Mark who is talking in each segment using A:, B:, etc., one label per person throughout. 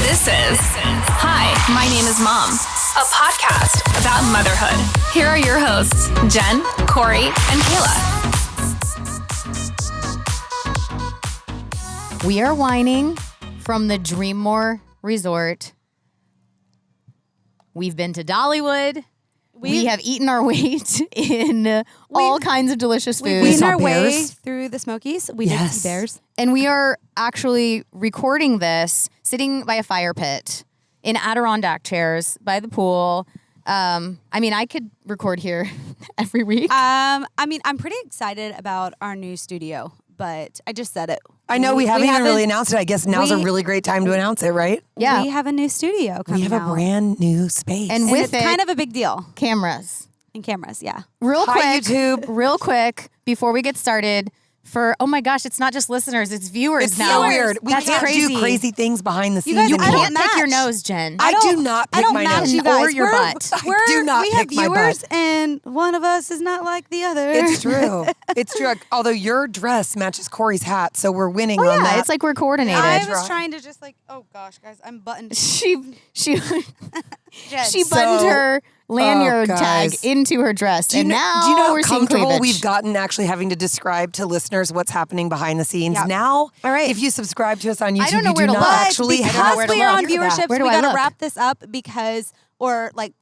A: This is Hi, my name is Mom, a podcast about motherhood. Here are your hosts, Jen, Corey, and Kaela.
B: We are whining from the Dreammore Resort. We've been to Dollywood. We have eaten our weight in all kinds of delicious food.
C: We've eaten our way through the Smokies. We did see bears.
B: And we are actually recording this sitting by a fire pit in Adirondack chairs by the pool. I could record here every week.
C: I'm pretty excited about our new studio, but I just said it.
D: I know we haven't even really announced it. I guess now's a really great time to announce it, right?
B: Yeah.
C: We have a new studio coming out.
D: We have a brand new space.
B: And with
C: it's kind of a big deal.
B: Cameras.
C: And cameras, yeah.
D: Hi, YouTube.
B: Real quick, before we get started, oh my gosh, it's not just listeners, it's viewers
D: It's
B: now.
D: so weird. We
B: That's
D: can't
B: crazy.
D: do crazy things behind the scenes.
C: guys,
B: You
C: I don't
B: can't pick your
C: match.
B: nose, Jen.
D: I do not pick
C: I don't
D: my
C: match
D: nose.
C: you guys.
B: Or your butt.
D: I do not
C: we have
D: pick my
C: viewers,
D: butt.
C: and one of us is not like the other.
D: It's true. It's true. Although your dress matches Corey's hat, so we're winning on that.
B: It's like we're coordinated.
C: I was trying to just oh gosh, guys, I'm buttoned.
B: she
C: Jen,
B: buttoned her lanyard tag
D: guys.
B: into her dress,
D: Do you
B: and
D: know,
B: now
D: do you know how
B: we're seeing
D: comfortable
B: cleavage.
D: we've gotten actually having to describe to listeners what's happening behind the scenes?
C: Yep.
D: Now,
C: All right.
D: if you subscribe to us on YouTube,
B: don't know
D: you
B: where
D: do
B: to
D: not
B: look.
D: actually
C: because
D: have
B: where to
C: we are on
B: look.
C: viewerships,
B: Where do
C: we
B: I
C: got to
B: look?
C: wrap this up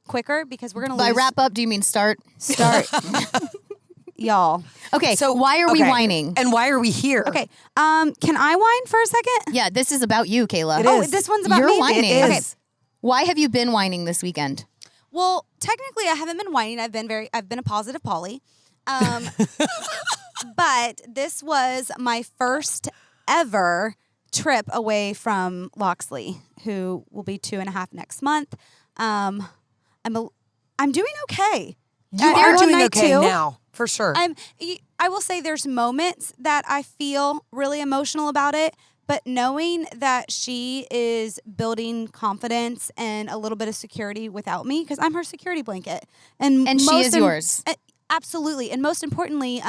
C: quicker because we're gonna
B: By
C: lose.
B: wrap up, do you mean start?
C: Y'all.
B: Okay, so why are we whining?
D: And why are we here?
C: Okay. Can I whine for a second?
B: Yeah, this is about you, Kaela.
D: It
C: Oh,
D: is.
C: this one's about
B: You're
C: me.
B: whining.
D: It
C: Okay.
D: is.
B: Why have you been whining this weekend?
C: Well, technically, I haven't been whining. I've been a positive Polly. But this was my first ever trip away from Loxley, who will be 2.5 next month. I'm doing okay.
D: You are doing okay now, for sure.
C: I will say there's moments that I feel really emotional about it, but knowing that she is building confidence and a little bit of security without me, because I'm her security blanket. And
B: she is yours.
C: Absolutely. And most importantly,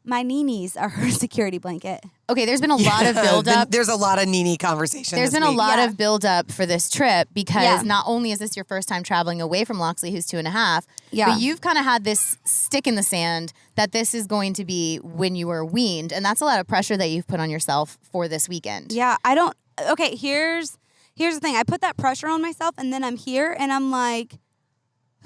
C: my Neenies are her security blanket.
B: Okay, there's been a lot of buildup.
D: There's a lot of Nene conversation.
B: There's
D: this
B: been a
D: week.
B: lot
C: Yeah.
B: of buildup for this trip because
C: Yeah.
B: not only is this your first time traveling away from Loxley, who's 2.5,
C: Yeah.
B: but you've kind of had this stick in the sand that this is going to be when you were weaned, and that's a lot of pressure that you've put on yourself for this weekend.
C: Yeah, I don't. Okay, here's the thing. I put that pressure on myself, and then I'm here, and I'm like,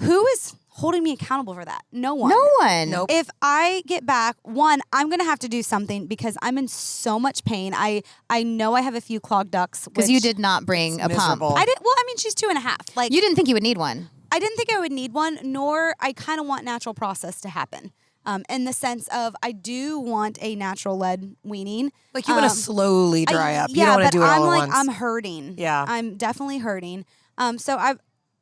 C: who is holding me accountable for that? No one.
B: No one.
D: Nope.
C: If I get back, one, I'm gonna have to do something because I'm in so much pain. I know I have a few clogged ducts
B: Because you
C: which
B: did not bring a
D: miserable.
B: pump.
C: I did. Well, I mean, she's 2.5. Like
B: You didn't think you would need one.
C: I didn't think I would need one, nor I kind of want natural process to happen. In the sense of I do want a natural lead weaning.
D: Like you want to slowly dry up. You
C: Yeah,
D: don't want
C: but
D: to do it
C: I'm
D: all
C: like
D: at once.
C: I'm hurting.
D: Yeah.
C: I'm definitely hurting. So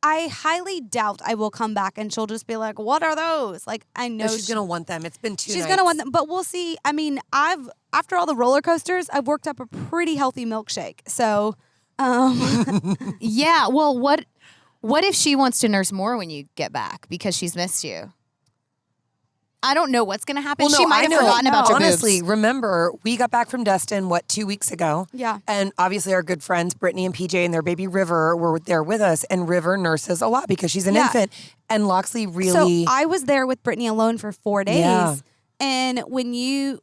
C: I highly doubt I will come back and she'll just be like, "What are those?" Like I know
D: No, she's going to want them. It's been 2
C: she's
D: nights.
C: gonna want them, but we'll see. I mean, after all the roller coasters, I've worked up a pretty healthy milkshake. So,
B: Yeah, well, what if she wants to nurse more when you get back because she's missed you? I don't know what's going to happen.
D: Well, no,
B: she might
D: I
B: have
D: know.
B: forgotten about your
D: Honestly,
B: boobs.
D: remember, we got back from Destin, 2 weeks ago?
C: Yeah.
D: And obviously our good friends, Brittany and PJ and their baby River were there with us. And River nurses a lot because she's an
C: Yeah.
D: infant. And Loxley really...
C: So I was there with Brittany alone for 4 days.
D: Yeah.
C: And we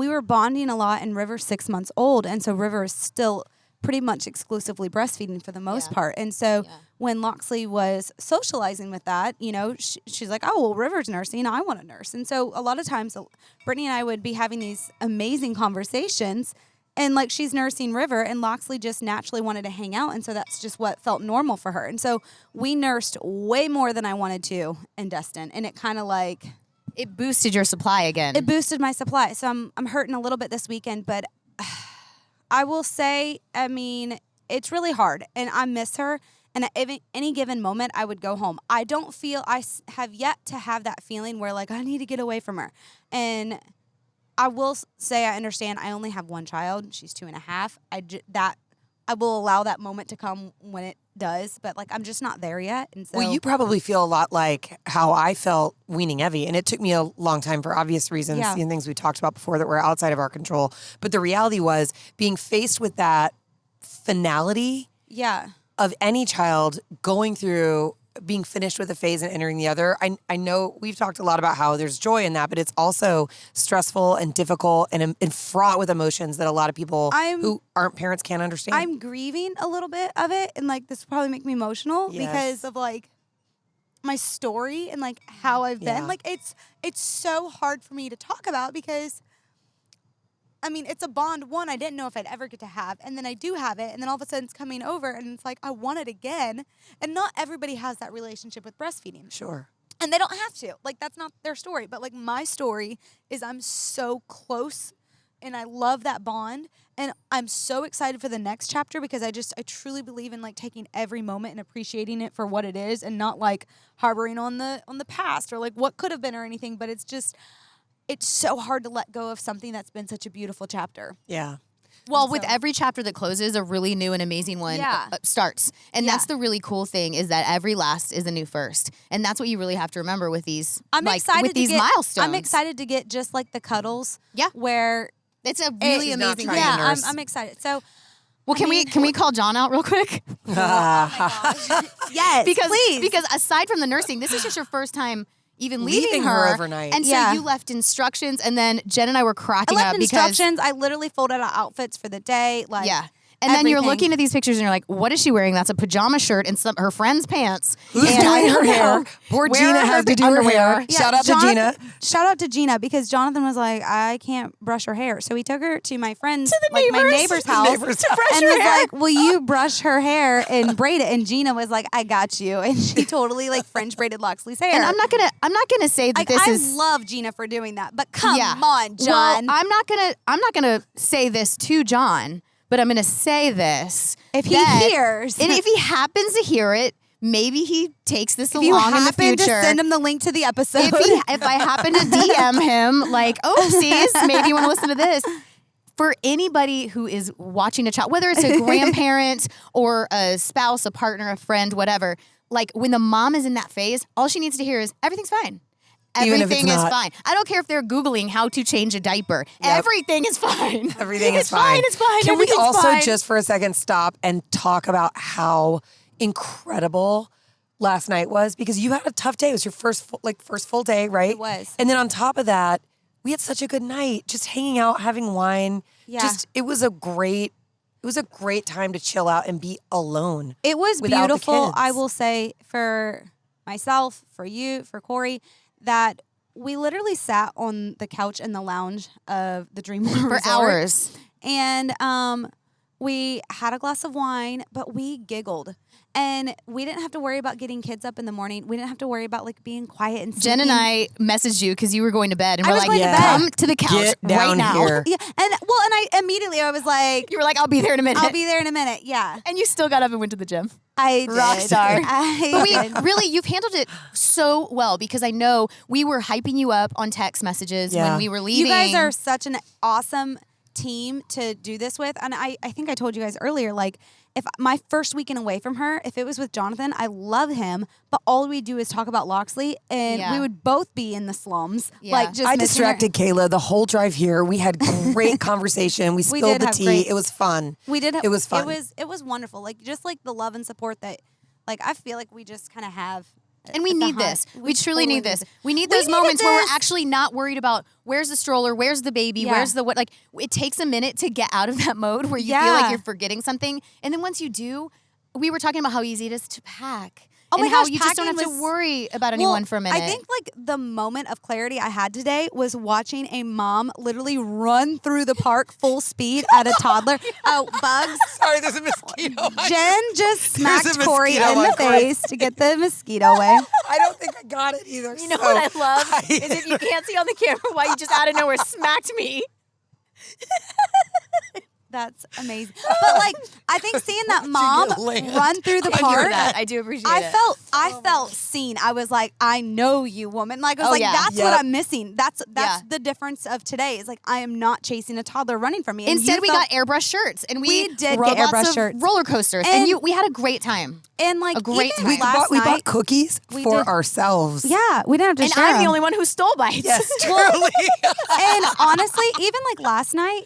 C: were bonding a lot, and River's 6 months old. And so River is still pretty much exclusively breastfeeding for the most part. And so when Loxley was socializing with that, she's like, oh, well, River's nursing. I want to nurse. And so a lot of times Brittany and I would be having these amazing conversations, and like she's nursing River, and Loxley just naturally wanted to hang out. And so that's just what felt normal for her. And so we nursed way more than I wanted to in Destin. And it kind of like...
B: It boosted your supply again.
C: It boosted my supply. So I'm hurting a little bit this weekend, but I will say, I mean, it's really hard, and I miss her. And at any given moment, I would go home. I don't feel I have yet to have that feeling where like I need to get away from her. And I will say I understand. I only have one child. She's 2.5. I will allow that moment to come when it does, but like I'm just not there yet. And so,
D: Well, you probably feel a lot like how I felt weaning Evie, and it took me a long time for obvious reasons,
C: Yeah.
D: and things we talked about before that were outside of our control. But the reality was being faced with that finality of any child going through being finished with a phase and entering the other. I know we've talked a lot about how there's joy in that, but it's also stressful and difficult and fraught with emotions that a lot of people who aren't parents can't understand.
C: I'm grieving a little bit of it, and like this will probably make me emotional because of like my story and like how I've been. Like it's so hard for me to talk about because I mean, it's a bond, one, I didn't know if I'd ever get to have, and then I do have it, and then all of a sudden it's coming over, and it's like, I want it again. And not everybody has that relationship with breastfeeding.
D: Sure.
C: And they don't have to. Like, that's not their story. But, like, my story is I'm so close, and I love that bond, and I'm so excited for the next chapter because I truly believe in, like, taking every moment and appreciating it for what it is and not, like, harboring on the past or, like, what could have been or anything. But it's just... It's so hard to let go of something that's been such a beautiful chapter.
D: Yeah.
B: Well, with every chapter that closes, a really new and amazing one starts. And that's the really cool thing is that every last is a new first. And that's what you really have to remember with these milestones.
C: I'm excited to get just like the cuddles.
B: Yeah.
C: Where
B: it's a really amazing thing.
C: Yeah, I'm excited. So
B: well, can we call John out real quick?
C: Oh my gosh. Yes, please.
B: Because aside from the nursing, this is just your first time even leaving her
D: overnight.
B: And so you left instructions, and then Jen and I were cracking up because...
C: instructions. I literally folded out outfits for the day. Like,
B: and then you're looking at these pictures and you're like, what is she wearing? That's a pajama shirt and her friend's pants.
D: Who's doing her hair? Poor Gina has to do her hair.
C: Yeah,
D: Shout out to Gina.
C: Shout out to Gina because Jonathan was like, I can't brush her hair. So he took her to my friend's, my neighbor's house. And was like, will you brush her hair and braid it? And Gina was like, I got you. And she totally like French braided Loxley's hair.
B: And I'm not gonna say that
C: I love Gina for doing that. But come on, John.
B: Well, I'm not gonna say this to John. But I'm going to say this.
C: If he hears.
B: And if he happens to hear it, maybe he takes this along in the future.
C: If you happen to send him the link to the episode.
B: If I happen to DM him, like, oopsies, maybe you want to listen to this. For anybody who is watching a child, whether it's a grandparent or a spouse, a partner, a friend, whatever, like when the mom is in that phase, all she needs to hear is, everything's fine. Everything is fine. I don't care if they're Googling how to change a diaper. Yep. Everything is fine.
D: Everything is fine.
B: It's fine.
D: Can we also just for a second stop and talk about how incredible last night was? Because you had a tough day. It was your first full day, right?
C: It was.
D: And then on top of that, we had such a good night, just hanging out, having wine.
C: Yeah.
D: It was a great time to chill out and be alone.
C: It was
D: without
C: beautiful.
D: the kids.
C: I will say for myself, for you, for Corey, that we literally sat on the couch in the lounge of the Dreamworld
B: for
C: Resort,
B: hours.
C: And we had a glass of wine, but we giggled. And we didn't have to worry about getting kids up in the morning. We didn't have to worry about like being quiet and sleeping.
B: Jen and I messaged you because you were going to bed, and we're like,
C: come
B: to the couch
D: Get down
B: right now.
D: Here.
C: Yeah, and I immediately was like,
B: you were like, I'll be there in a minute.
C: I'll be there in a minute. Yeah,
B: and you still got up and went to the gym.
C: I did.
B: Rock star.
C: But
B: really, you've handled it so well because I know we were hyping you up on text messages when we were leaving.
C: You guys are such an awesome team to do this with. And I think I told you guys earlier, like, if my first weekend away from her, if it was with Jonathan, I love him, but all we do is talk about Loxley, and we would both be in the slums.
B: Yeah.
C: Like, just
D: I distracted Kaela the whole drive here. We had great conversation. We spilled the tea. It was fun.
C: We did.
D: It was fun.
C: It was wonderful. Like, just like the love and support that, like, I feel like we just kind of have.
B: And we need this. We truly need this. We need
C: We
B: those
C: needed
B: moments where
C: this.
B: we're actually not worried about where's the stroller, where's the baby, where's the what. Like, it takes a minute to get out of that mode where you feel like you're forgetting something. And then once you do, we were talking about how easy it is to pack.
C: Oh my
B: and how
C: gosh,
B: you just don't have to worry about anyone for a minute.
C: I think like the moment of clarity I had today was watching a mom literally run through the park full speed at a toddler. Oh, bugs.
D: Sorry, there's a mosquito.
C: Jen just smacked Corey in the
D: Corey.
C: face to get the mosquito away.
D: I don't think I got it either.
B: You know what I love is if you can't see on the camera why you just out of nowhere smacked me.
C: That's amazing. But like, I think seeing that mom run through the park,
B: I do appreciate it.
C: I felt seen. I was like, I know you, woman. Like, I was that's what I'm missing. That's the difference of today. Is like, I am not chasing a toddler running from me. And
B: instead, we got airbrush shirts, and we
C: did
B: rode
C: get airbrush
B: lots of
C: shirts,
B: roller coasters, and we had a great time.
C: And like,
B: a great time.
D: We bought cookies for ourselves.
C: Yeah, we didn't have to
B: and
C: share
B: I'm
C: them.
B: the only one who stole bites.
D: Yes, truly.
C: And honestly, even like last night,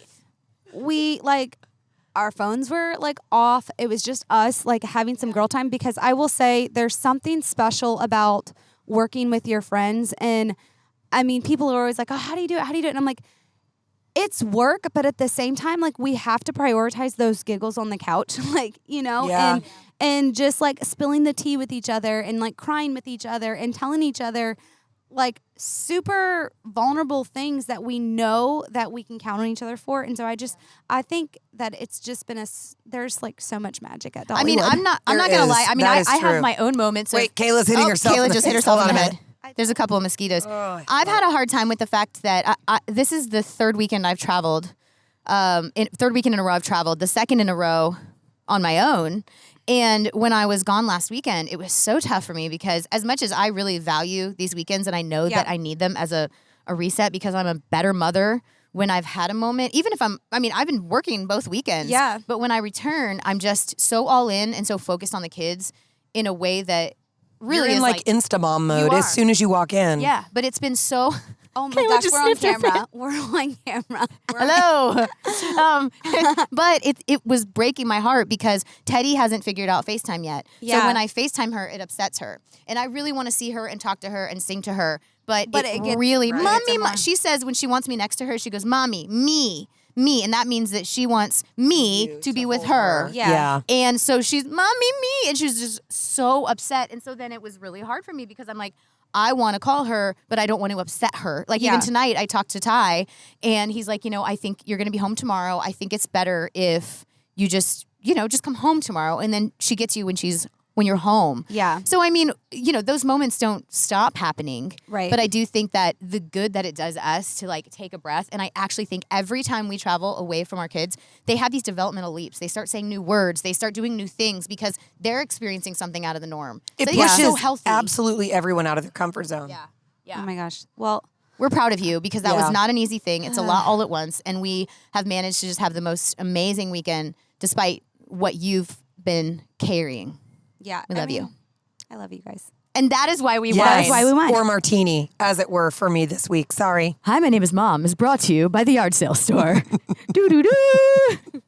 C: we like our phones were like off. It was just us like having some girl time, because I will say there's something special about working with your friends. And I mean, people are always like, oh, how do you do it? How do you do it? And I'm like, it's work, but at the same time, like we have to prioritize those giggles on the couch, like, you know, and just like spilling the tea with each other and like crying with each other and telling each other like super vulnerable things that we know that we can count on each other for. And so I think that it's just been there's like so much magic at Dollywood.
B: I mean, I'm not going to lie. I mean, I have my own moments.
D: Wait, Kayla's hitting herself.
B: Kayla
D: in the
B: just hit
D: face.
B: herself
D: Hold
B: in the
D: on a
B: head.
D: minute.
B: There's a couple of mosquitoes.
D: Oh,
B: I've had a hard time with the fact that this is the third weekend I've traveled. Third weekend in a row I've traveled. The second in a row on my own. And when I was gone last weekend, it was so tough for me because as much as I really value these weekends and I know that I need them as a reset because I'm a better mother when I've had a moment, even if I've been working both weekends.
C: Yeah.
B: But when I return, I'm just so all in and so focused on the kids in a way that really
D: You're in
B: is
D: like Insta-mom mode as soon as you walk in.
B: Yeah, but it's been so...
C: Oh my
B: Kayla
C: gosh,
B: just
C: we're on
B: sniffed her
C: camera. We're on camera.
B: Hello. But it was breaking my heart because Teddy hasn't figured out FaceTime yet.
C: Yeah.
B: So when I FaceTime her, it upsets her. And I really want to see her and talk to her and sing to her. But it gets really, Mommy, she says when she wants me next to her, she goes, Mommy, me. And that means that she wants me to be with her.
C: Yeah.
B: And so she's, Mommy, me. And she's just so upset. And so then it was really hard for me because I'm like, I want to call her, but I don't want to upset her. Like even tonight, I talked to Ty, and he's like, I think you're going to be home tomorrow. I think it's better if you just come home tomorrow, and then she gets you when you're home.
C: Yeah.
B: So I mean, those moments don't stop happening.
C: Right.
B: But I do think that the good that it does us to like take a breath, and I actually think every time we travel away from our kids, they have these developmental leaps. They start saying new words. They start doing new things because they're experiencing something out of the norm.
D: It
B: so
D: pushes
B: so healthy.
D: absolutely everyone out of their comfort zone.
B: Yeah.
C: Oh my gosh. Well,
B: we're proud of you because that was not an easy thing. It's a lot all at once. And we have managed to just have the most amazing weekend despite what you've been carrying.
C: yeah.
B: We love you.
C: I love you guys.
B: And that is why we
D: Yes.
B: won.
C: That's why we won.
D: Or martini, as it were, for me this week. Sorry.
B: Hi, my name is Mom is brought to you by the yard sale store. Doo-doo-doo.